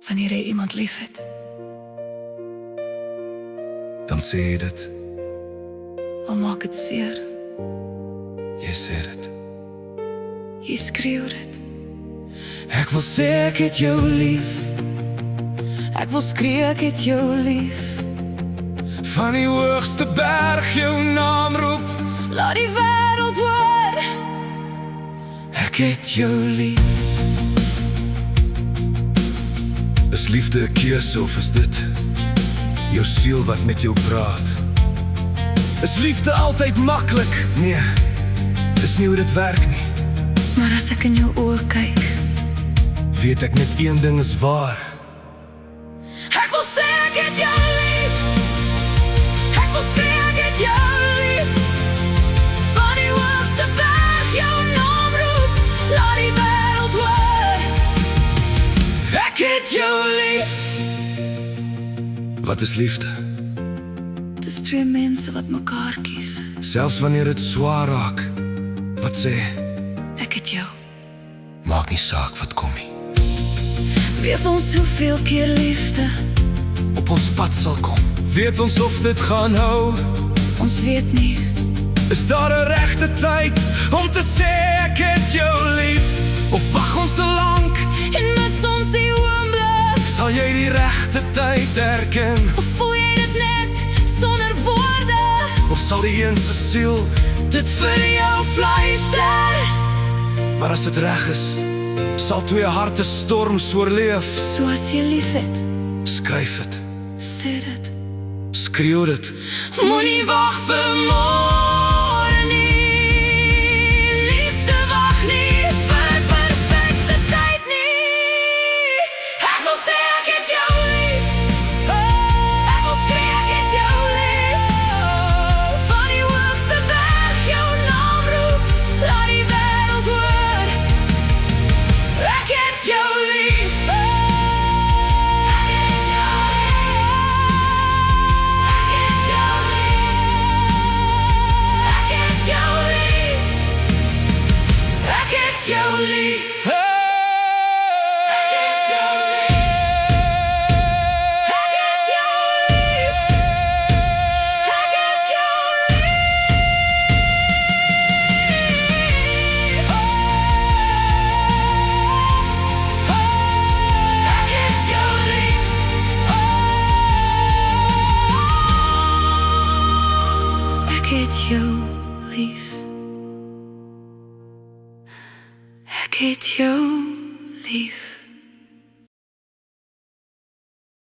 Wanneer jy iemand lief het, dan sê jy dit. al maak het seer. Jy sê dit. Jy skreeu dit. Ek wil sê ek het jou lief. Ek wil skree ek het jou lief. Van die hoogste berg jou naam roep. Laat die wêreld hoor. Ek het jou lief. Is liefde 'n keuse of is dit jou siel wat met jou praat? Is liefde altyd maklik? Nee, dis nie hoe dit werk nie. Maar as ek in jou oë kyk, Weet ek net een ding is waar. ek wil sê ek het jou lief. Ek wil skree ek het jou lief. Van die hoogste berg jou naam roep. Laat die wêreld hoor. Ek het jou lief. Wat is liefde? Dis twee mense wat mekaar kies. Selfs wanneer dit swaar raak. Wat sê? Ek het jou. Maak nie saak wat kom nie. Weet ons hoeveel keer liefde Op ons pad sal kom. Weet ons of dit gaan hou? ons weet nie. Is daar 'n regte tyd om te sê ek het jou lief? Of wag ons te lank? En mis ons die oomblik. Sal jy die regte tyd erken? Of voel jy dit net sonder woorde? Of sal die een se siel dit vir jou fluister? Maar as dit reg is, sal twee harte storms oorleef. Soos jy lief het, Skryf dit, sê dit. skreeu dit. Moenie wag vir môre.